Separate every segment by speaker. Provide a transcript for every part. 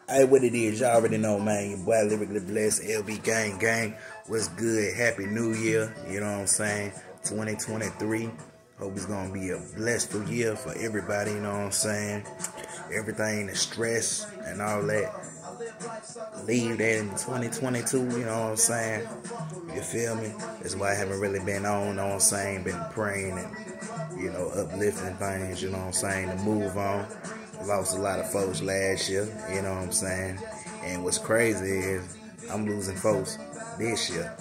Speaker 1: Hey, what it is, y'all already know, man. Your boy Lyrically Blessed, LB Gang. What's good? Happy New Year. You know what I'm saying? 2023. Hope it's going to be a blessful year for everybody, you know what I'm saying? Everything, the stress and all that. Leave that in 2022, you know what I'm saying? You feel me? That's why I haven't really been on, you know what I'm saying? Been praying and, you know, uplifting things, you know what I'm saying? To move on. Lost a lot of folks last year, you know what I'm saying? And what's crazy is I'm losing folks this year.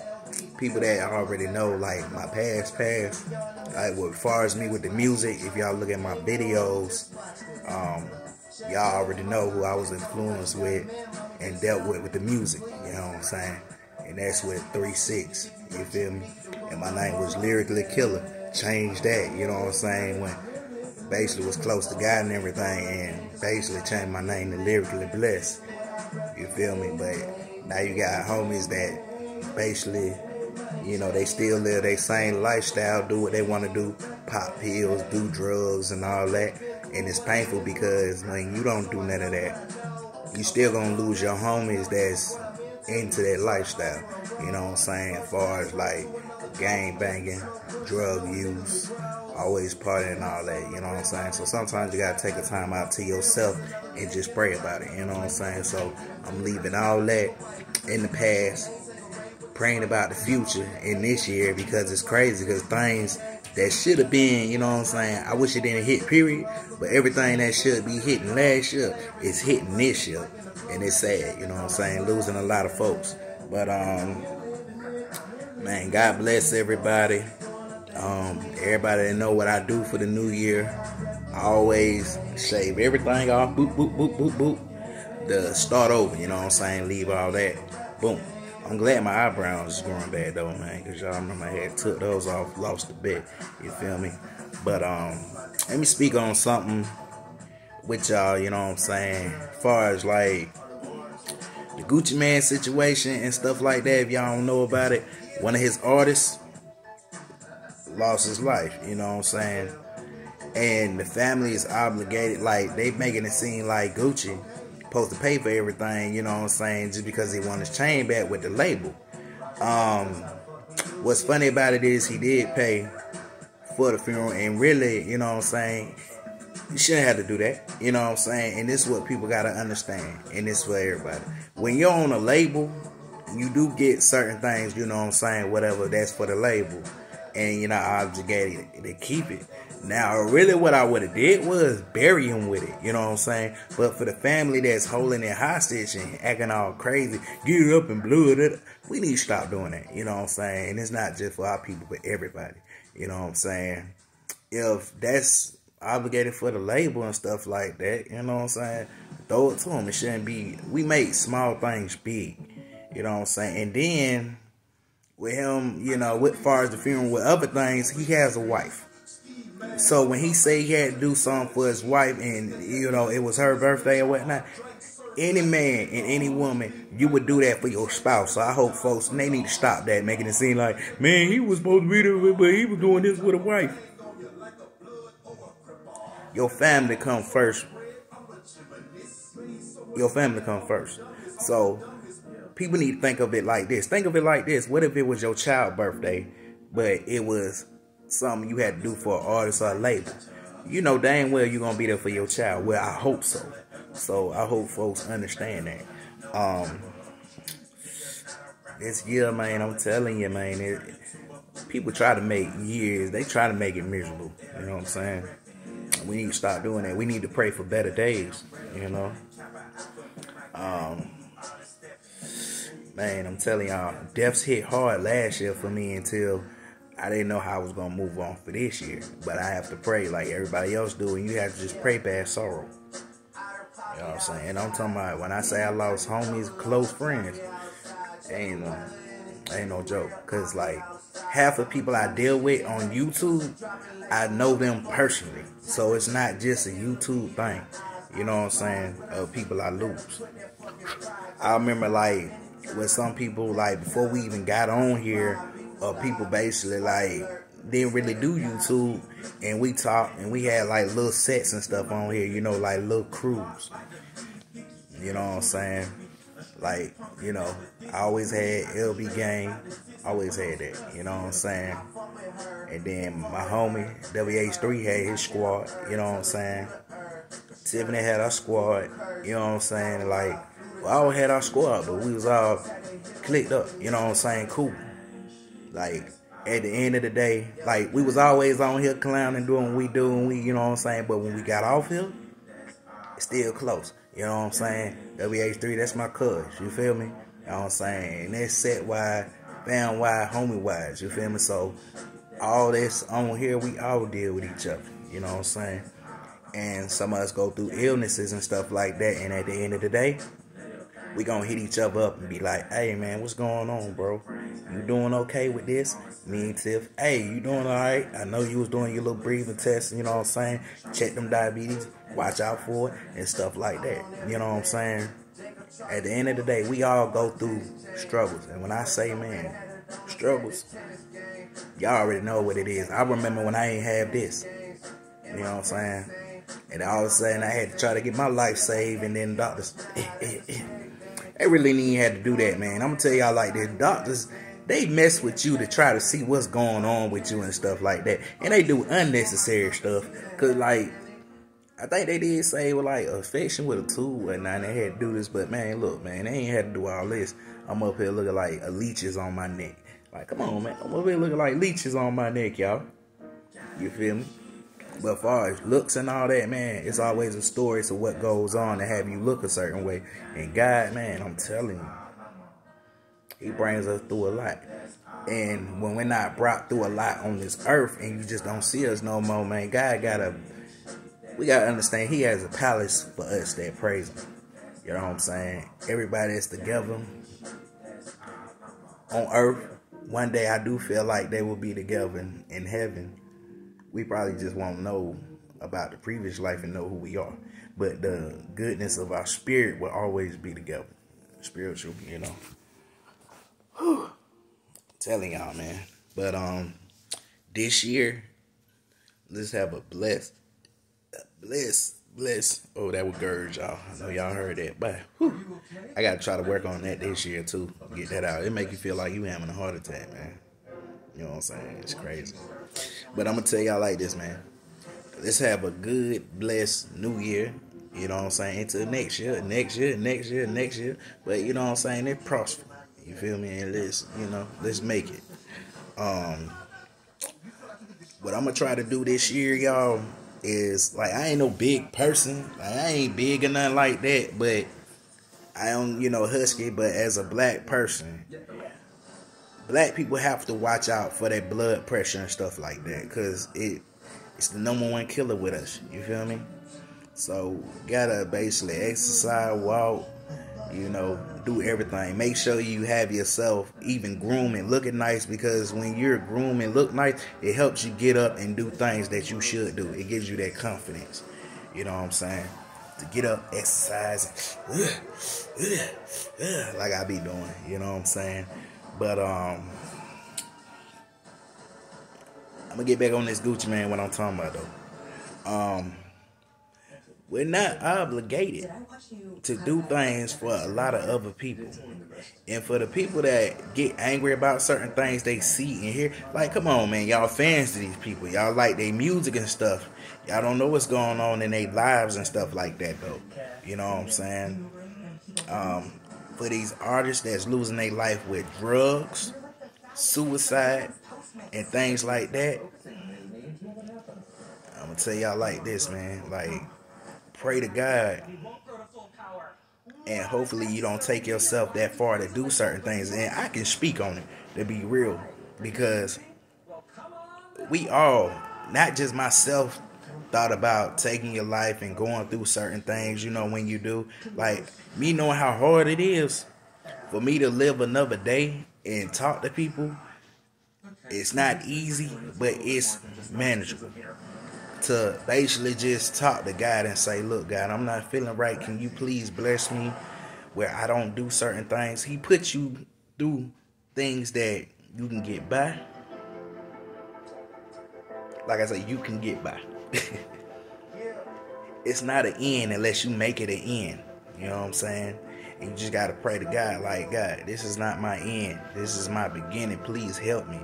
Speaker 1: People that I already know, like my past. Like as far as me with the music, if y'all look at my videos, y'all already know who I was influenced with and dealt with the music, you know what I'm saying? And that's with 3-6, you feel me? And my name was Lyrically Killer. Changed that, you know what I'm saying? When basically was close to God and everything, and basically changed my name to Lyrically Blessed. You feel me? But now you got homies that basically, you know, they still live their same lifestyle, do what they want to do, pop pills, do drugs and all that. And it's painful because when you don't do none of that, you still gonna lose your homies that's into that lifestyle. You know what I'm saying? As far as like gang banging, drug use, always partying and all that, you know what I'm saying? So sometimes you gotta take a time out to yourself and just pray about it, you know what I'm saying? So I'm leaving all that in the past, praying about the future in this year, because it's crazy, because things that should have been, you know what I'm saying, I wish it didn't hit, period, but everything that should be hitting last year is hitting this year, and it's sad, you know what I'm saying, losing a lot of folks. But man, God bless everybody. Everybody that know what I do for the new year, I always shave everything off, boop, boop, boop, boop, boop, to start over, you know what I'm saying, leave all that, boom. I'm glad my eyebrows is growing back though, man, because y'all remember I had took those off, lost a bit, you feel me? But let me speak on something with y'all, you know what I'm saying, as far as like the Gucci Man situation and stuff like that. If y'all don't know about it, one of his artists lost his life, you know what I'm saying? And the family is obligated, like they making it seem like Gucci supposed to pay for everything, you know what I'm saying, just because he won his chain back with the label. What's funny about it is he did pay for the funeral, and really, you know what I'm saying, you shouldn't have to do that, you know what I'm saying? And this is what people gotta understand, and this is for everybody. When you're on a label, you do get certain things, you know what I'm saying, whatever that's for the label, and you're not obligated to keep it. Now, really what I would have did was bury him with it, you know what I'm saying? But for the family that's holding it hostage and acting all crazy, get it up and blow it up, we need to stop doing that, you know what I'm saying? And it's not just for our people, but everybody, you know what I'm saying? If that's obligated for the label and stuff like that, you know what I'm saying, throw it to him. It shouldn't be, we make small things big, you know what I'm saying? And then with him, you know, with far as the funeral, with other things, he has a wife. So when he say he had to do something for his wife, and you know it was her birthday or whatnot, any man and any woman, you would do that for your spouse. So I hope folks, they need to stop that, making it seem like, man, he was supposed to be there, but he was doing this with a wife. Your family come first. Your family come first. So people need to think of it like this. Think of it like this. What if it was your child's birthday, but it was something you had to do for an artist or a label? You know dang well you're going to be there for your child. Well, I hope so. So I hope folks understand that. This year, man, I'm telling you, man, people try to make years, they try to make it miserable. You know what I'm saying? We need to stop doing that. We need to pray for better days, you know? Man, I'm telling y'all, deaths hit hard last year for me until I didn't know how I was going to move on for this year. But I have to pray like everybody else do, and you have to just pray past sorrow. You know what I'm saying? And I'm talking about, when I say I lost homies, close friends, ain't no joke. Because like half of people I deal with on YouTube, I know them personally. So it's not just a YouTube thing. You know what I'm saying? Of people I lose. I remember like with some people, like before we even got on here, people basically like didn't really do YouTube, and we talked and we had like little sets and stuff on here, you know, like little crews. You know what I'm saying? Like, I always had LB Gang. Always had that. You know what I'm saying? And then my homie, WH3, had his squad. You know what I'm saying? Tiffany had our squad. You know what I'm saying? Like, we all had our squad, but we was all clicked up. You know what I'm saying? Cool. Like, at the end of the day, like, we was always on here clowning, doing what we do, and you know what I'm saying? But when we got off here, it's still close. You know what I'm saying? WH3, that's my cuz. You feel me? You know what I'm saying? And that's set wide, fam wide, homie wise. You feel me? So, all this on here, we all deal with each other. You know what I'm saying? And some of us go through illnesses and stuff like that. And at the end of the day, we gonna hit each other up and be like, hey man, what's going on, bro? You doing okay with this? Me and Tiff, hey, you doing alright? I know you was doing your little breathing tests, you know what I'm saying? Check them diabetes, watch out for it, and stuff like that. You know what I'm saying? At the end of the day, we all go through struggles. And when I say, man, struggles, y'all already know what it is. I remember when I ain't have this. You know what I'm saying? And all of a sudden, I had to try to get my life saved, and then doctors, they really didn't even have to do that, man. I'm going to tell y'all like this. Doctors, they mess with you to try to see what's going on with you and stuff like that. And they do unnecessary stuff. Because, like, I think they did say, well, like, affection with a tool and now they had to do this. But, man, look, man, they ain't had to do all this. I'm up here looking like leeches on my neck. Like, come on, man. I'm up here looking like leeches on my neck, y'all. You feel me? But as far as looks and all that, man, it's always a story to what goes on to have you look a certain way. And God, man, I'm telling you, He brings us through a lot. And when we're not brought through a lot on this earth and you just don't see us no more, man, God we gotta understand He has a palace for us that praise Him. You know what I'm saying? Everybody that's together on earth, one day I do feel like they will be together in heaven. We probably just won't know about the previous life and know who we are. But the goodness of our spirit will always be together. Spiritual, you know. Whew. Telling y'all, man. But this year, let's have a bless. Oh, that was Gurge, y'all. I know y'all heard that. But whew, I gotta try to work on that this year too. Get that out. It make you feel like you having a heart attack, man. You know what I'm saying? It's crazy. But I'm going to tell y'all like this, man. Let's have a good, blessed new year. You know what I'm saying? Into next year. But you know what I'm saying? They're prosper. You feel me? And let's make it. What I'm going to try to do this year, y'all, is, like, I ain't no big person. Like, I ain't big or nothing like that. But I am, husky. But as a black person, black people have to watch out for that blood pressure and stuff like that, because it's the number one killer with us. You feel me? So, gotta basically exercise, walk, do everything. Make sure you have yourself even grooming, looking nice, because when you're groomed and look nice, it helps you get up and do things that you should do. It gives you that confidence. You know what I'm saying? To get up, exercise, like I be doing. You know what I'm saying? But I'm gonna get back on this Gucci, man, what I'm talking about though. We're not obligated to do things for a lot of other people. And for the people that get angry about certain things they see and hear, like, come on, man, y'all fans to these people. Y'all like their music and stuff. Y'all don't know what's going on in their lives and stuff like that though. You know what I'm saying? For these artists that's losing their life with drugs, suicide, and things like that, I'm gonna tell y'all like this, man. Like, pray to God, and hopefully you don't take yourself that far to do certain things. And I can speak on it, to be real, because we all, not just myself, thought about taking your life and going through certain things, when you do. Like, me knowing how hard it is for me to live another day and talk to people, it's not easy, but it's manageable. To basically just talk to God and say, look, God, I'm not feeling right. Can you please bless me where I don't do certain things? He puts you through things that you can get by. Like I said, you can get by. It's not an end unless you make it an end. You know what I'm saying? And you just gotta pray to God, like, God, this is not my end. This is my beginning. Please help me.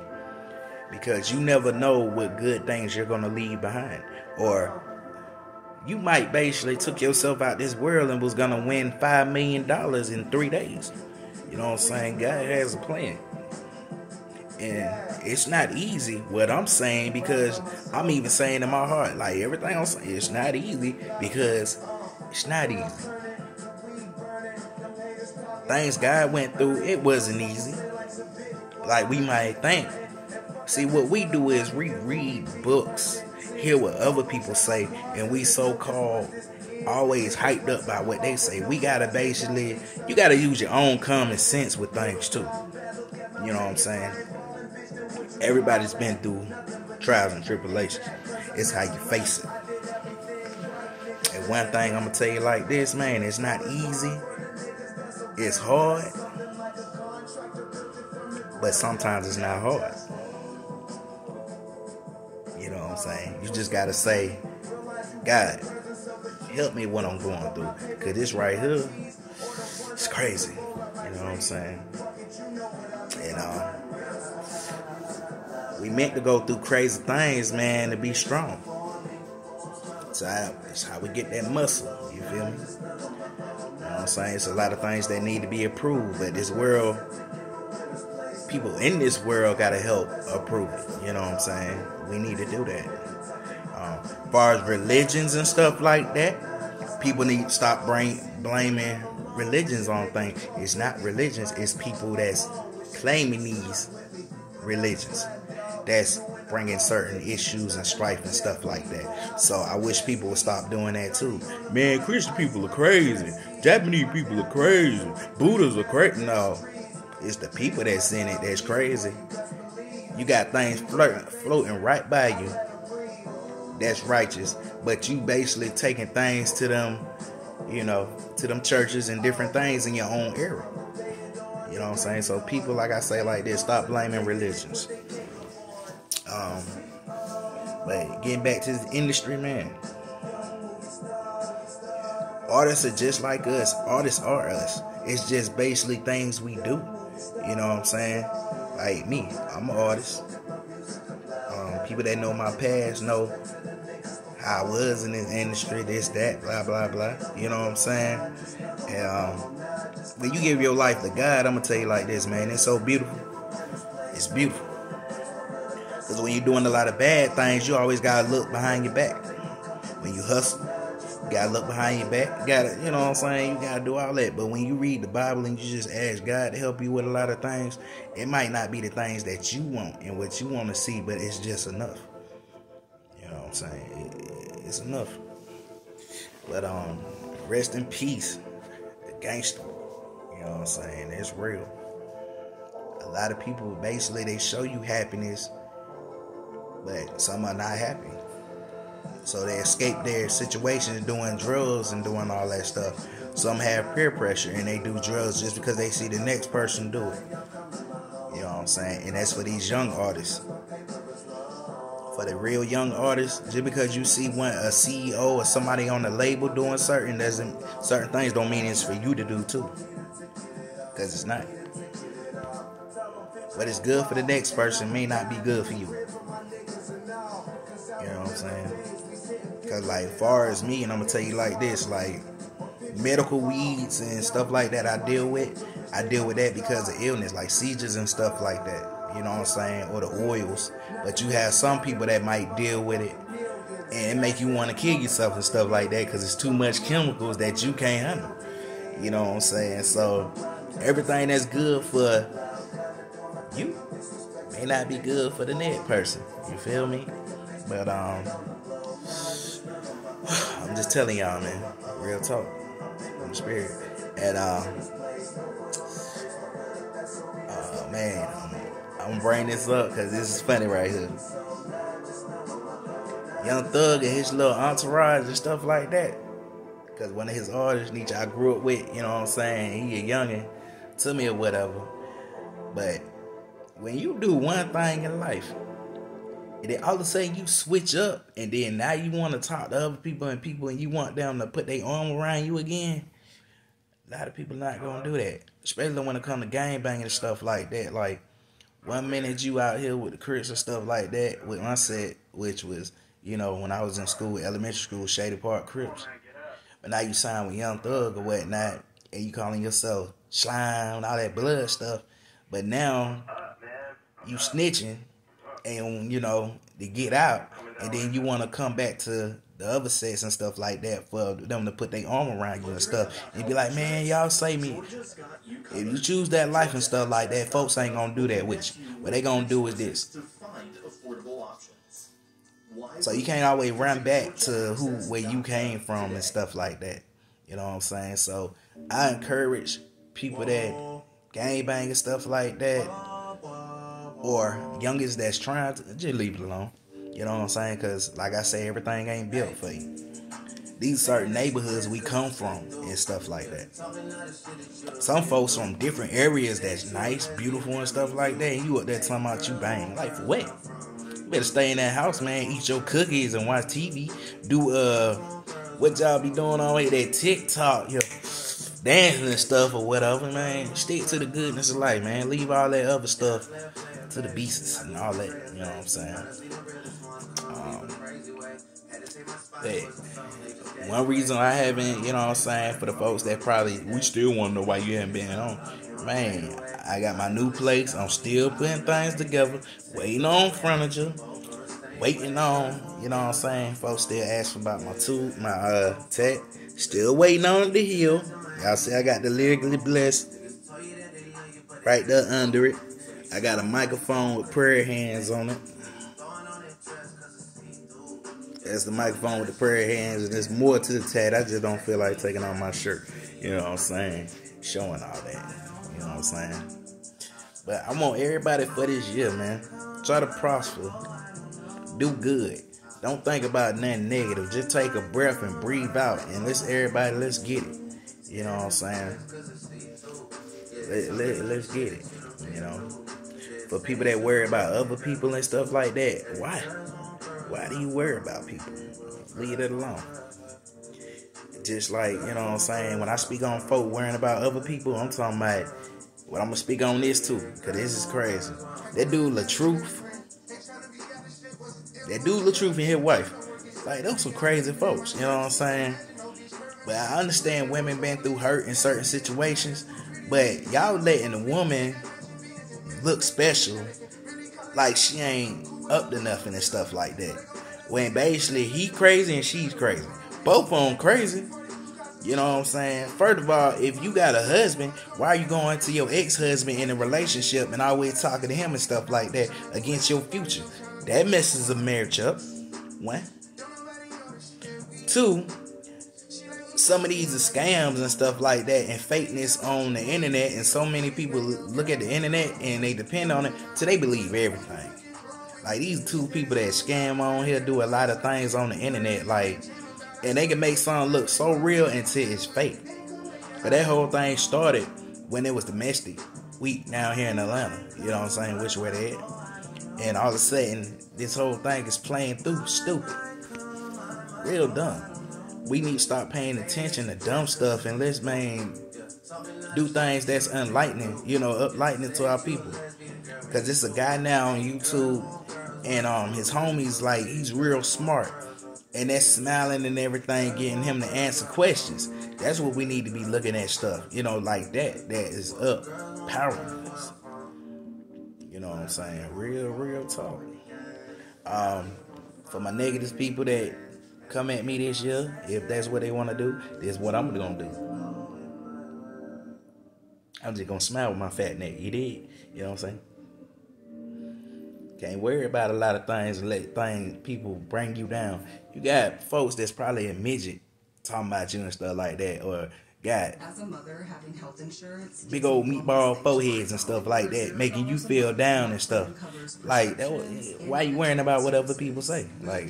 Speaker 1: Because you never know what good things you're gonna leave behind. Or you might basically took yourself out this world and was gonna win $5 million in 3 days. You know what I'm saying? God has a plan. And it's not easy what I'm saying, because I'm even saying in my heart, like everything I'm saying, it's not easy, because it's not easy. Things God went through, it wasn't easy. Like we might think. See, what we do is we read books, hear what other people say, and we so-called always hyped up by what they say. We gotta basically, you gotta use your own common sense with things too. You know what I'm saying? Everybody's been through trials and tribulations. It's how you face it. And one thing I'm gonna tell you like this, man, it's not easy. It's hard. But sometimes it's not hard. You know what I'm saying? You just gotta say, God, help me what I'm going through. Cause this right here, it's crazy. You know what I'm saying? And we meant to go through crazy things, man, to be strong. So that's how we get that muscle. You feel me? You know what I'm saying? It's a lot of things that need to be approved. But this world, people in this world gotta help approve it. You know what I'm saying? We need to do that. As far as religions and stuff like that, people need to stop blaming religions on things. It's not religions, it's people that's claiming these religions that's bringing certain issues and strife and stuff like that. So I wish people would stop doing that too. Man, Christian people are crazy. Japanese people are crazy. Buddhists are crazy. No, it's the people that's in it that's crazy. You got things floating right by you that's righteous, but you basically taking things to them, you know, to them churches and different things in your own era. You know what I'm saying? So people, like I say like this, stop blaming religions. But getting back to the industry, man, artists are just like us. Artists are us. It's just basically things we do. You know what I'm saying? Like me, I'm an artist. People that know my past know how I was in this industry, this, that, blah, blah, blah. You know what I'm saying? And when you give your life to God, I'm going to tell you like this, man. It's so beautiful. It's beautiful. Because when you're doing a lot of bad things, you always got to look behind your back. When you hustle, you got to look behind your back. You got to, you know what I'm saying? You got to do all that. But when you read the Bible and you just ask God to help you with a lot of things, it might not be the things that you want and what you want to see, but it's just enough. You know what I'm saying? It's enough. But rest in peace, the gangster. You know what I'm saying? It's real. A lot of people, basically, they show you happiness, but some are not happy. So they escape their situations doing drugs and doing all that stuff. Some have peer pressure and they do drugs just because they see the next person do it. You know what I'm saying? And that's for these young artists. For the real young artists, just because you see a CEO or somebody on the label doing certain things don't mean it's for you to do too. Because it's not. What is good for the next person may not be good for you. You know what I'm saying? Because like far as me, and I'm going to tell you like this, like medical weeds and stuff like that I deal with that because of illness, like seizures and stuff like that. You know what I'm saying? Or the oils. But you have some people that might deal with it and make you want to kill yourself and stuff like that because it's too much chemicals that you can't handle. You know what I'm saying? So everything that's good for you may not be good for the next person. You feel me? But I'm just telling y'all, man, real talk from the spirit. And man, I'm gonna bring this up because this is funny right here. Young Thug and his little entourage and stuff like that. Because one of his artists, Nietzsche, I grew up with, you know what I'm saying? He a youngin' to me or whatever. But when you do one thing in life, and then all of a sudden you switch up, and then now you want to talk to other people and you want them to put their arm around you again, A lot of people not gonna do that, especially when it come to gang banging and stuff like that. Like, one minute you out here with the Crips and stuff like that with my set, which was, when I was in school, elementary school, Shady Park Crips. But now you sign with Young Thug or whatnot, and you calling yourself slime and all that blood stuff. But now you snitching, and to get out, and then you want to come back to the other sets and stuff like that for them to put their arm around you and stuff, and be like, man, y'all say me. If you choose that life and stuff like that, folks ain't gonna do that with you. What they gonna do is this. So you can't always run back to where you came from and stuff like that. You know what I'm saying? So I encourage people that gang bang and stuff like that, or youngest that's trying to, just leave it alone. You know what I'm saying? Because like I say, everything ain't built for you. These certain neighborhoods we come from and stuff like that. Some folks from different areas that's nice, beautiful and stuff like that, and you up there talking about you bang. Like, for what? You better stay in that house, man. Eat your cookies and watch TV. Do what y'all be doing on here, that TikTok, dancing and stuff or whatever, man. Stick to the goodness of life, man. Leave all that other stuff to the beasts and all that. You know what I'm saying? One reason I haven't, for the folks that probably, we still want to know why you haven't been on. Man, I got my new place. I'm still putting things together. Waiting on furniture. Waiting on, folks still asking about my tech. Still waiting on it to heal. Y'all see I got the Lyrically Blessed right there under it. I got a microphone with prayer hands on it. That's the microphone with the prayer hands, and there's more to the tat. I just don't feel like taking off my shirt. You know what I'm saying? Showing all that. You know what I'm saying? But I want everybody for this year, man. Try to prosper. Do good. Don't think about nothing negative. Just take a breath and breathe out. And let's get it. You know what I'm saying? Let's get it. For people that worry about other people and stuff like that, why? Why do you worry about people? Leave it alone. Just like, what I'm saying, when I speak on folk worrying about other people, I'm talking about, I'm going to speak on this too, because this is crazy. That dude LaTruth and his wife, like, those some crazy folks, you know what I'm saying? But I understand women been through hurt in certain situations, but y'all letting a woman look special like she ain't up to nothing and stuff like that. When basically he crazy and she's crazy. Both of them crazy. You know what I'm saying? First of all, if you got a husband, why are you going to your ex-husband in a relationship and always talking to him and stuff like that against your future? That messes a marriage up. One. Two, some of these are scams and stuff like that and fakeness on the internet, and so many people look at the internet and they depend on it till they believe everything. Like, these two people that scam on here do a lot of things on the internet, like, and they can make something look so real until it's fake. But that whole thing started when it was domestic week down here in Atlanta. You know what I'm saying? Which way they at. And all of a sudden, this whole thing is playing through stupid. Real dumb. We need to stop paying attention to dumb stuff and let's, do things that's enlightening, uplightening to our people. Because it's a guy now on YouTube, and his homie's like, he's real smart. And that's smiling and everything, getting him to answer questions. That's what we need to be looking at stuff, like that. That is up, powerless. You know what I'm saying? Real talk. For my negative people that come at me this year, if that's what they want to do, this is what I'm going to do. I'm just going to smile with my fat neck. You did? You know what I'm saying? Can't worry about a lot of things and let people bring you down. You got folks that's probably a midget talking about you and stuff like that, or got
Speaker 2: as a mother having health insurance,
Speaker 1: big old meatball foreheads and stuff like that, making you feel down and stuff. Like, why you worrying about what other people say? Like,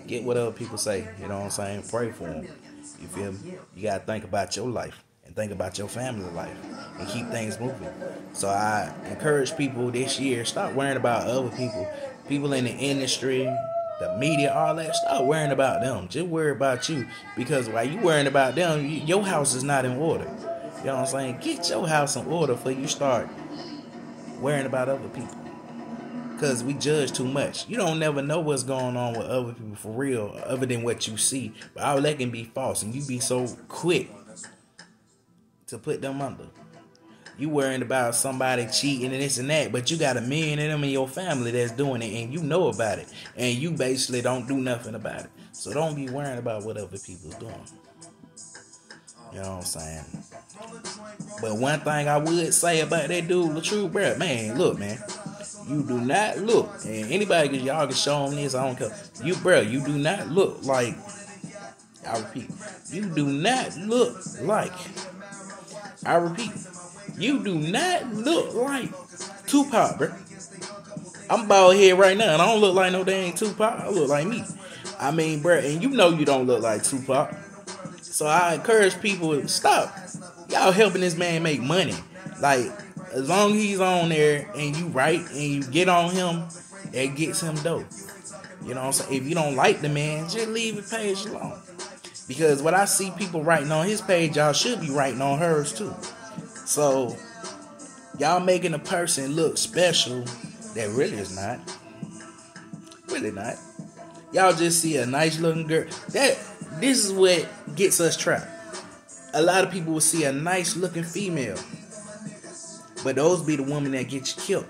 Speaker 1: get what other people say. You know what I'm saying? Pray for them. You feel me? You gotta think about your life and think about your family life and keep things moving. So I encourage people this year, stop worrying about other people. People in the industry, the media, all that. Stop worrying about them. Just worry about you. Because while you worrying about them, your house is not in order. You know what I'm saying? Get your house in order before you start worrying about other people. Because we judge too much. You don't never know what's going on with other people for real, other than what you see. But all that can be false. And you be so quick to put them under. You worrying about somebody cheating and this and that, but you got a million of them in your family that's doing it, and you know about it, and you basically don't do nothing about it. So don't be worrying about what other people's doing. You know what I'm saying? But one thing I would say about that dude, LaTrue, bro, man, look, man, you do not look, and anybody, cause y'all can show them this, I don't care. You do not look like, I repeat, you do not look like, I repeat, you do not look like Tupac, bro. I'm bald head right now, and I don't look like no dang Tupac. I look like me. I mean, bro, and you know you don't look like Tupac. So I encourage people to stop. Y'all helping this man make money. Like, as long as he's on there and you right and you get on him, it gets him dope. You know what I'm saying? If you don't like the man, just leave his page alone. Because what I see people writing on his page, y'all should be writing on hers too. So, y'all making a person look special that really is not. Really not. Y'all just see a nice looking girl. This is what gets us trapped. A lot of people will see a nice looking female, but those be the women that get you killed.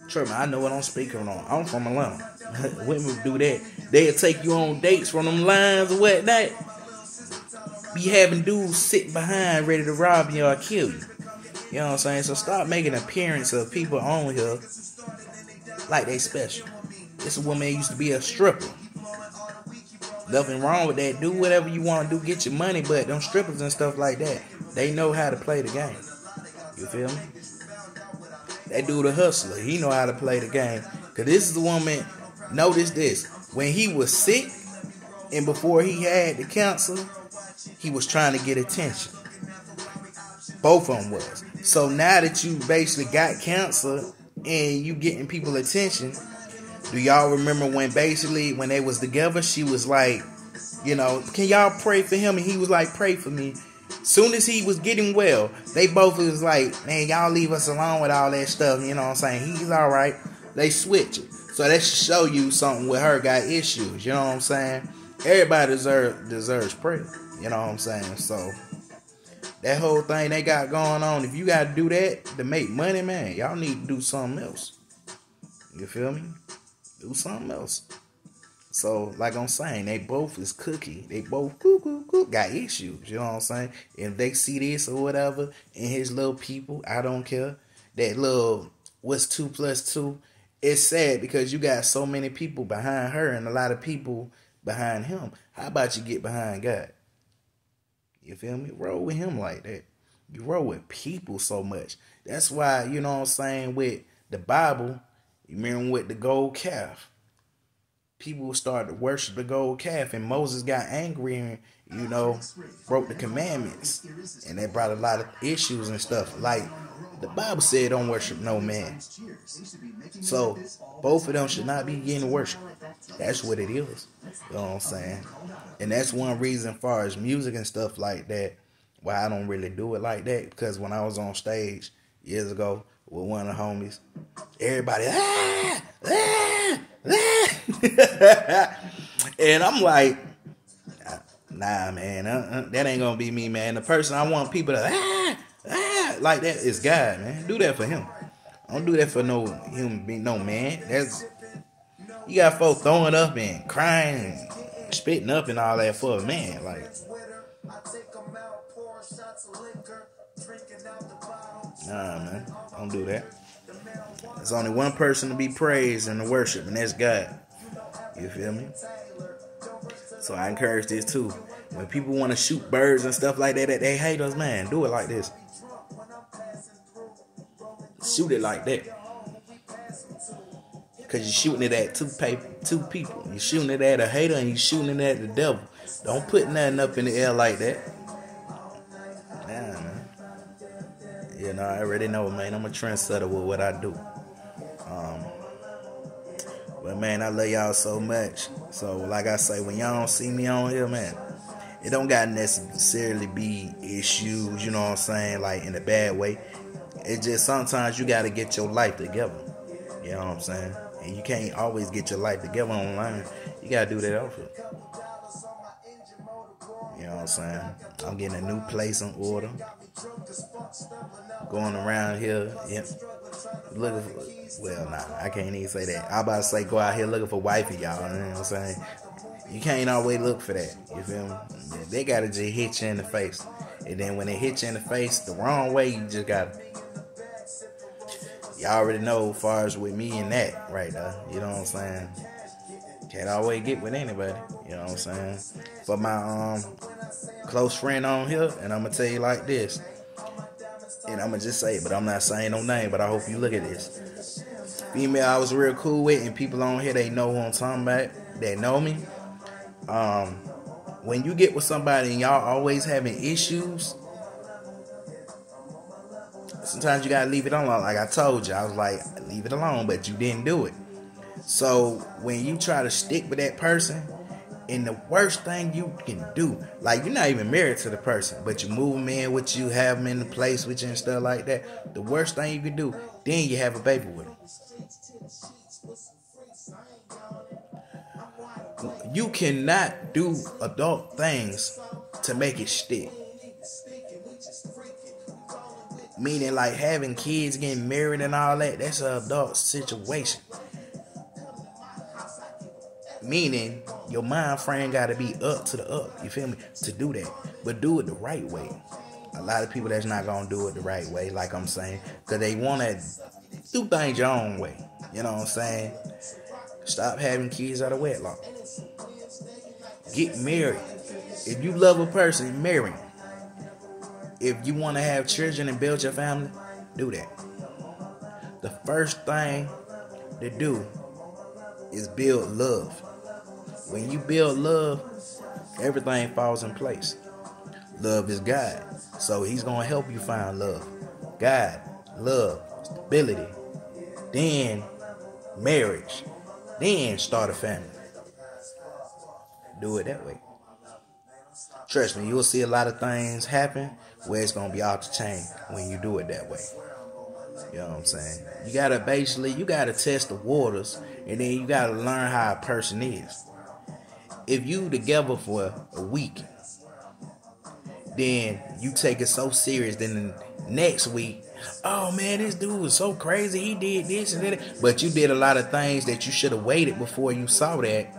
Speaker 1: Trust me, I know what I'm speaking on. I'm from Atlanta. Women do that. They'll take you on dates from them lines or whatnot. Be having dudes sitting behind ready to rob you or kill you. You know what I'm saying? So stop making an appearance of people on here like they special. This woman used to be a stripper. Nothing wrong with that. Do whatever you want to do. Get your money. But them strippers and stuff like that, they know how to play the game. You feel me? That dude a hustler. He know how to play the game. Because this is the woman. Notice this. When he was sick and before he had the cancer, he was trying to get attention. Both of them was. So now that you basically got cancer and you getting people attention, do y'all remember when they was together, she was like, you know, can y'all pray for him? And he was like, pray for me. Soon as he was getting well, they both was like, man, y'all leave us alone with all that stuff. You know what I'm saying? He's all right. They switch it. So that should show you something with her got issues. You know what I'm saying? Everybody deserves prayer. You know what I'm saying? So that whole thing they got going on, if you got to do that to make money, man, y'all need to do something else. You feel me? Do something else. So, like I'm saying, they both is cookie. They both got issues. You know what I'm saying? If they see this or whatever, and his little people, I don't care. That little, what's 2 + 2? It's sad because you got so many people behind her and a lot of people behind him. How about you get behind God? You feel me? Roll with him like that. You roll with people so much. That's why, you know what I'm saying, with the Bible, you remember with the gold calf. People started to worship the gold calf, and Moses got angry and, you know, broke the commandments. And that brought a lot of issues and stuff. Like, the Bible said don't worship no man. So, both of them should not be getting worship. That's what it is. You know what I'm saying? And that's one reason, as far as music and stuff like that, why I don't really do it like that. Because when I was on stage years ago with one of the homies, everybody, and I'm like, nah, man, that ain't gonna be me, man. The person I want people to like that is God, man. Do that for him. Don't do that for no human being, no man. That's, you got folks throwing up and crying and spitting up and all that for a man, like. Nah, man, don't do that. There's only one person to be praised and to worship, and that's God. You feel me? So I encourage this too. When people want to shoot birds and stuff like that they hate us, man, do it like this. Shoot it like that. Because you're shooting it at two people. You're shooting it at a hater and you're shooting it at the devil. Don't put nothing up in the air like that. Yeah, man. You know, I already know, man. I'm a trendsetter with what I do. But man, I love y'all so much. So, like I say, when y'all don't see me on here, man, it don't gotta necessarily be issues, you know what I'm saying, like in a bad way. It's just sometimes you gotta get your life together. You know what I'm saying? And you can't always get your life together online. You gotta do that off it. You know what I'm saying? I'm getting a new place in order. Going around here, yep. Looking for, well, nah, I can't even say that. I about to say go out here looking for wifey, y'all. You know what I'm saying? You can't always look for that. You feel me? They gotta just hit you in the face. And then when they hit you in the face the wrong way, you just gotta. Y'all already know as far as with me and that right there. You know what I'm saying? Can't always get with anybody. You know what I'm saying? For my close friend on here, and I'm gonna tell you like this. And I'm gonna just say it, but I'm not saying no name, but I hope you look at this. Female I was real cool with, and people on here, they know who I'm talking about. They know me. When you get with somebody and y'all always having issues, sometimes you gotta leave it alone. Like I told you, I was like, leave it alone, but you didn't do it. So when you try to stick with that person, and the worst thing you can do, like you're not even married to the person, but you move them in with you, have them in the place with you and stuff like that. The worst thing you can do, then you have a baby with them. You cannot do adult things to make it stick. Meaning like having kids, getting married and all that, that's an adult situation. Meaning your mind frame got to be up to the up, you feel me, to do that. But do it the right way. A lot of people that's not going to do it the right way, like I'm saying, because they want to do things your own way. You know what I'm saying? Stop having kids out of wedlock. Get married. If you love a person, marry him. If you want to have children and build your family, do that. The first thing to do is build love. When you build love, everything falls in place. Love is God. So he's going to help you find love. God, love, stability. Then marriage. Then start a family. Do it that way. Trust me, you'll see a lot of things happen where it's going to be off the chain when you do it that way. You know what I'm saying? You got to test the waters, and then you got to learn how a person is. If you together for a week, then you take it so serious, then the next week, oh man, this dude was so crazy, he did this and that, but you did a lot of things that you should have waited before you saw that.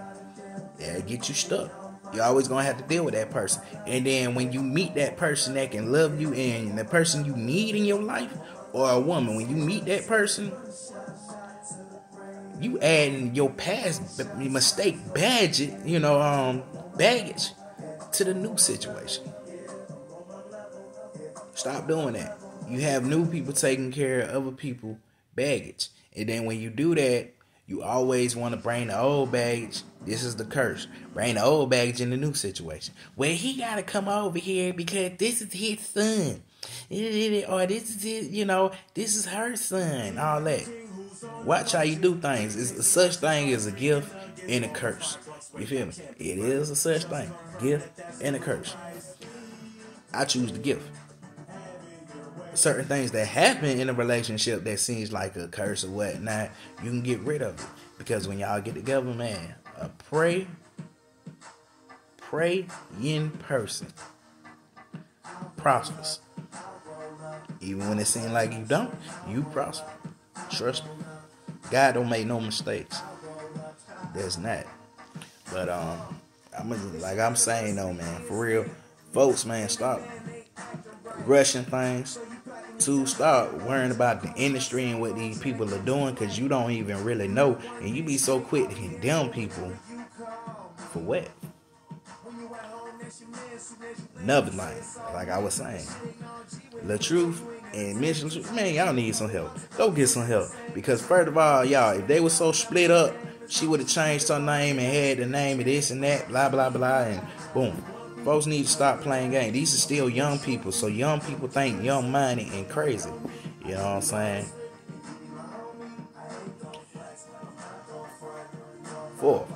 Speaker 1: That'll get you stuck. You're always going to have to deal with that person. And then when you meet that person that can love you and the person you need in your life, or a woman, when you meet that person, you adding your past mistake baggage to the new situation. Stop doing that. You have new people taking care of other people's baggage. And then when you do that, you always want to bring the old baggage. This is the curse. Bring the old baggage in the new situation. Well, he got to come over here because this is his son. Or this is his, this is her son. All that. Watch how you do things. It's a such thing as a gift and a curse. You feel me? It is a such thing. Gift and a curse. I choose the gift. Certain things that happen in a relationship that seems like a curse or whatnot, you can get rid of it. Because when y'all get together, man, pray in person prospers. Even when it seems like you don't, you prosper. Trust me. God don't make no mistakes. There's not. But I'm saying though, man, for real, folks, man, stop rushing things. To start worrying about the industry and what these people are doing, because you don't even really know, and you be so quick to condemn people for what? Another thing, like I was saying, the truth and mention truth, man, y'all need some help. Go get some help, because first of all, y'all, if they were so split up, she would have changed her name and had the name of this and that, blah blah blah, and boom. Folks need to stop playing games. These are still young people, so young people think young money and crazy. You know what I'm saying? 4th.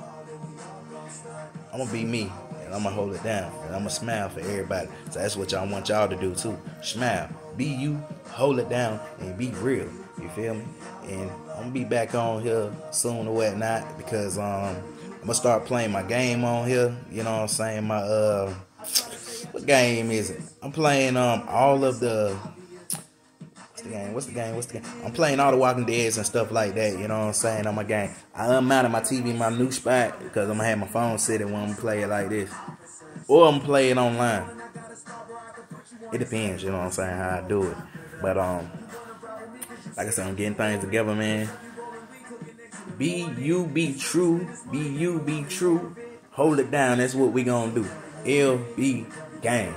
Speaker 1: I'm gonna be me, and I'm gonna hold it down, and I'm gonna smile for everybody. So that's what y'all want y'all to do too. Smile, be you, hold it down, and be real. You feel me? And I'm gonna be back on here soon or whatnot because I'm gonna start playing my game on here. You know what I'm saying? My what game is it? I'm playing all of the. What's the game? I'm playing all the Walking Deads and stuff like that, you know what I'm saying, on my game. I unmounted my TV in my new spot because I'm going to have my phone sitting when I'm play it like this. Or I'm playing it online. It depends, you know what I'm saying, how I do it. But, like I said, I'm getting things together, man. Be you, be true. Be you, be true. Hold it down, that's what we going to do. LB Gang.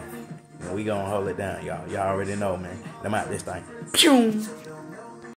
Speaker 1: And we gonna hold it down, y'all. Y'all already know, man. I'm out this thing. Pew!